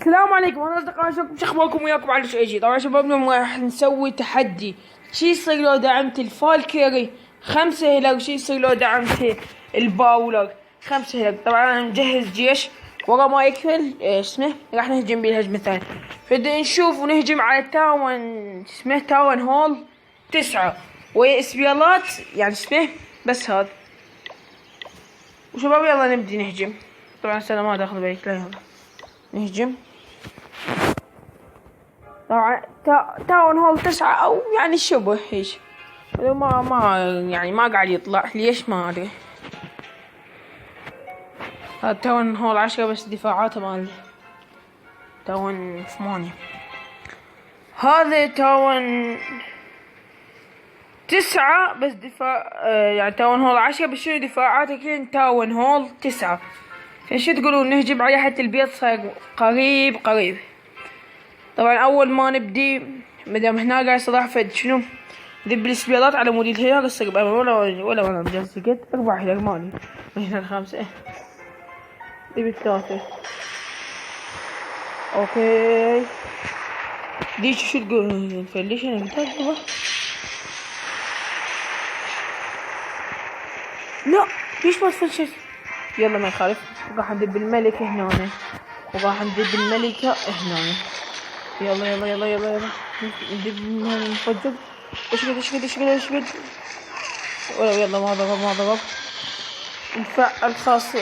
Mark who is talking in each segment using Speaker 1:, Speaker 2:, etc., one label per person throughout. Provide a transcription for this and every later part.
Speaker 1: السلام عليكم انا اصدقائي، شو اخباركم؟ وياكم على شيء جديد. طبعا شباب اليوم راح نسوي تحدي. شي يصير لو دعمت الفالكيري 5 هلق، شي يصير لو دعمت الباولر 5 هلق. طبعا انا مجهز جيش ورا ما يكفل اسمه راح نهجم به الهجمة الثانية. فبدنا نشوف ونهجم على تاون هول 9 ويا اسبيالات يعني اسمه بس هذا. وشباب يلا نبدي نهجم. طبعا سلامات اخذ بالك لا يلا نهجم. طبعا تاون هول 9 او يعني شبه هيش، ما قاعد يطلع ليش ما ادري. هذا تاون هول 10 بس دفاعاته مال تاون 8. هذا تاون 9 بس دفاع يعني تاون هول 10 بس شنو دفاعاته كلين تاون هول 9. فشو تقولون نهجم على حتى البيت صار قريب. طبعا اول ما نبدي مدام هنا قاعد صراحة فد شنو ذب السبيلات على مود الهلال الصقب ولا انا مجلس قد 4 هلال مالي من هنا 5 ذب 3. اوكي دي شو تقول نفلش انا متابعة. لا ليش ما تفلشت؟ يلا ما يخالف، راح ندب الملكة هنا وراح ندب الملكة هنا. يلا ندب نفجر. اشقد ولا يلا ما ضرب. نفعل خاص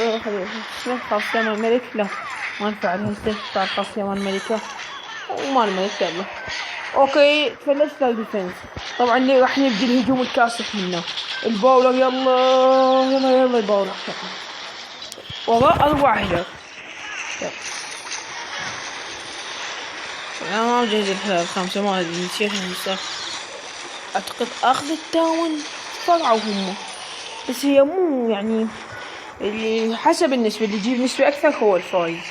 Speaker 1: خاص يا الملك. لا ما نفعل هسه خاص يا الملكة وما الملك. يلا اوكي فلشت الديفنس. طبعا ليه راح نبدي الهجوم الكاسح منه الباولر. يلا الباولر وراء 4 هلال. انا ما مجهز الهلال 5 ما ادري نسيت اعتقد اخذ التاون فرعوا هم، بس هي مو يعني اللي حسب النسبة اللي يجيب نسبة اكثر هو الفايز،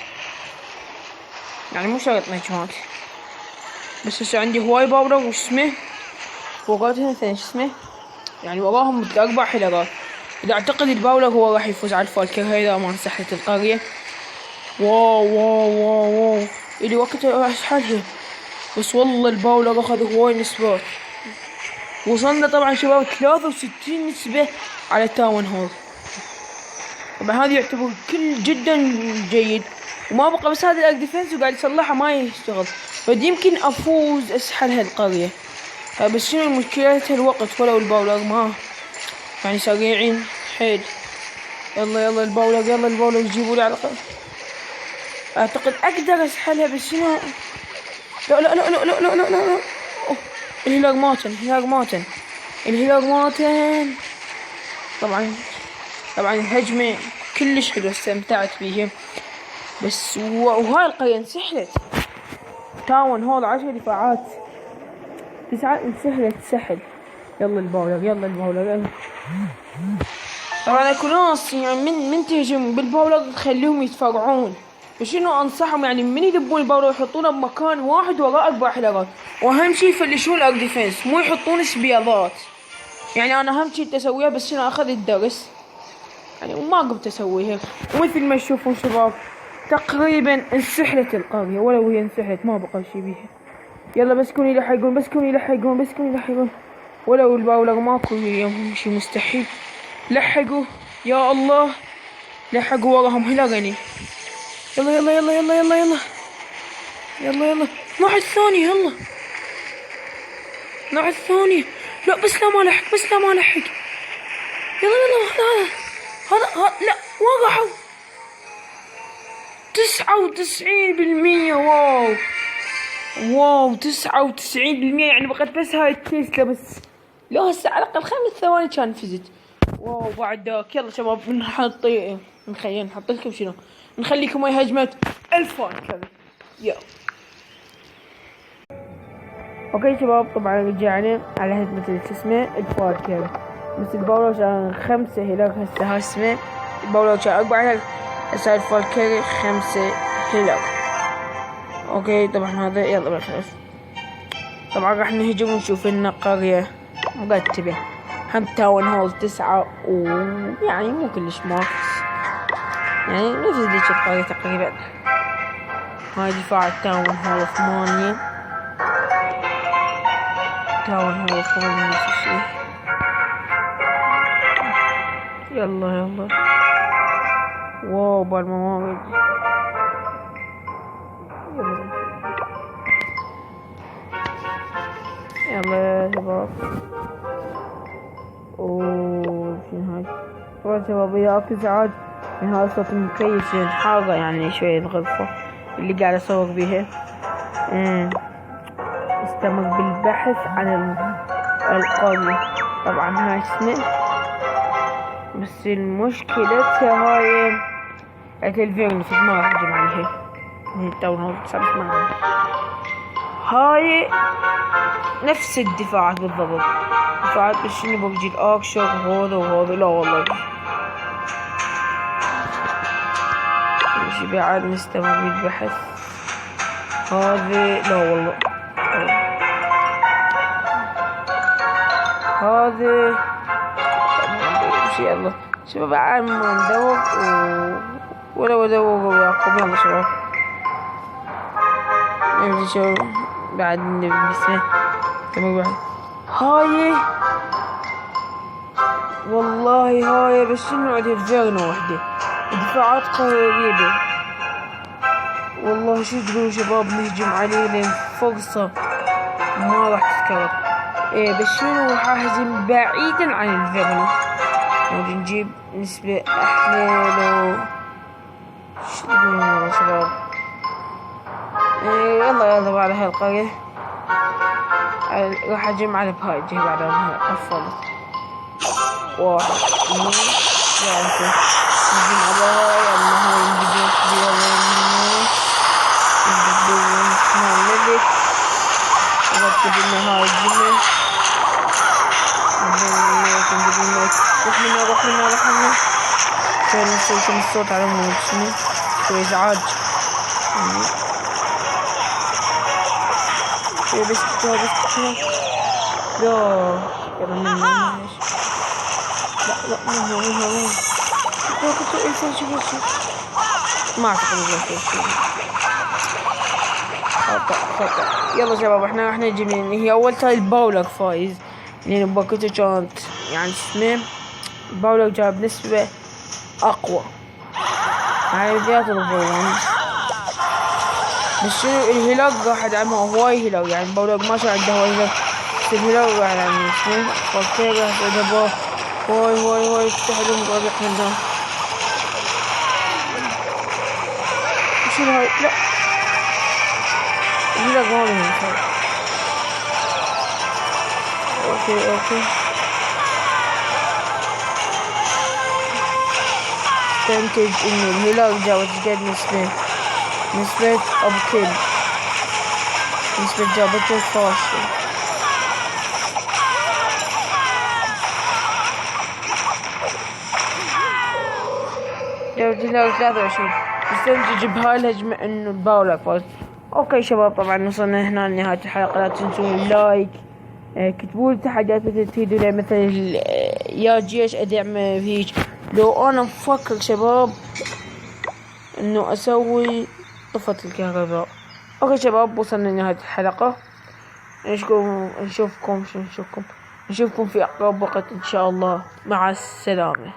Speaker 1: يعني مو شرط نجمات. بس هسه عندي هواي باولر وش اسمه فوقاتهم 2 اسمه يعني وراهم 4 حلقات. اذا اعتقد الباولر هو راح يفوز على الفالكر هيدا ما سحلة القرية. واو اللي وقت اشحالها بس والله الباولر اخذ هواي نسبات. وصلنا طبعا شباب 63 نسبة على تاون هول. طبعا هذا يعتبر كل جدا جيد وما بقى بس هذا الديفنس وقاعد يصلحها ما يشتغل، فدي يمكن افوز اسحل هالقرية. بس شنو المشكلة الوقت ولو الباولر ما يعني سريعين حيل. يلا الباولر يجيبوا لي على الأقل. اعتقد اقدر اسحلها بس شنو لا الهلال ماتن. طبعا الهجمة كلش حلوة استمتعت بيها بس وهاي القرية انسحلت. تاون هول 10 دفاعات 9 انسحلت سحل. يلا الباولر. طبعا اكو ناس يعني من تهجم بالباولر تخليهم يتفرعون، فشنو انصحهم يعني من يدبون الباولر يحطونه بمكان واحد وراء 4 حلقات، واهم شي يفلشون الارك ديفنس مو يحطون سبيالات. يعني انا اهم شي اسويها بس شنو اخذ الدرس يعني وما قمت اسويها. ومثل ما تشوفون شباب تقريبا انسحلت القرية ولو هي انسحلت ما بقى شي بيها. يلا بس كونوا يلحقون ولو الباولر ماكو اليوم شي مستحيل. لحقوا يا الله لحقوا وراهم هلغني. يلا نوع الثاني لا بس لا ما لحق. يلا هذا لا وقعوا 99%. واو 99% يعني بقت بس هاي التسلا بس. لا هسه على الاقل 5 ثواني كان فزت. واو بعد ذاك يلا شباب نحط لكم شنو نخليكم ويا هجمة الفالكر. يلا اوكي شباب طبعا رجعنا على هجمة اسمه الفالكر بس الباولر كان 5 هلال. هسه اسمه الباولر كان 4 هلال هسه الفالكر 5 هلال. اوكي طبعا هذا يلا بالخلاص. طبعا راح نهجم ونشوف لنا قرية مرتبة هم تاون هول 9 ويعني مو كلش ماكس يعني نفس ذيك القرية تقريبا. هاي دفاع التاون هول 8. تاون هول 8 نفس الشي. يلا واو بالموارد. يلا يا شباب. اوه شنو هاي؟ طبعا شباب اذا ازعاج من هذا الصوت المكيف حاجة يعني شوية الغرفة اللي قاعد اسوق بيها. استمر بالبحث عن القاضي. طبعا هاي اسمه، بس المشكلتها هاي التلفزيون في ما راح اهجم عليها. هي التاون هول 9 هاي نفس الدفاعات بالضبط. دفاعات بس شنو ببجي الاكشن وهذا وهذا. لا والله ماشي بعد نستمر بالبحث. هذه لا والله هذه يلا شباب بعد ما ندور ولا ادور وياكم. يلا شباب نمشي شباب بعد نبسمه. تمام بعد هاي والله هاي بس شنو عندها فيرنا وحدة دفاعات قريبة. والله شو تقولوا شباب نهجم عليه لين فرصة ما راح تتكرر. بس شنو راح اهزم بعيدا عن الفيرنا ونجيب نسبة احلى. لو شو تقولون يا شباب؟ يلا بعد هاي القرية راح اجمع على بهاي الجهة بعد ما قفلت. 1 2 3 نجيب على هاي اما هاي نجيب نجيب اسمها ملك نركب لنا هاي الجمل. روح منا شوي نسوي كم الصوت على مود شنو شوي ازعاج شوي بس لا يلا منا لا منها كنت شوف ما اعتقد خطأ. يلا شباب احنا راح نجي من هي اول تاي الباولر فايز لان باكوتو كانت يعني اسمه الباولر جاب نسبة اقوى. هاي بداية الباولر بس شنو الهلاك راح ادعمها هواي هلاك يعني الباولر ما شاء عنده هواي هلاك بس الهلاك راح يعني اسمه فكيف راح تدبه هواي تستحلون قاضي حنا. شنو هاي؟ لا الهلاك ما بينفع. اوكي استنتج انه الهلال جابت قد نسبة ابو كيل نسبة جابته فاشلة. جابت الهلال 23 استنتج بهاي الهجمة انه الباولر فاز. اوكي شباب طبعا وصلنا هنا لنهاية الحلقة. لا تنسون اللايك كتبوا لي تحديات تفيدونا مثل يا جيش ادعم هيج. لو انا مفكر شباب انه اسوي طفة الكهرباء. اوكي شباب وصلنا لنهاية الحلقة. نشوفكم في اقرب وقت ان شاء الله. مع السلامة.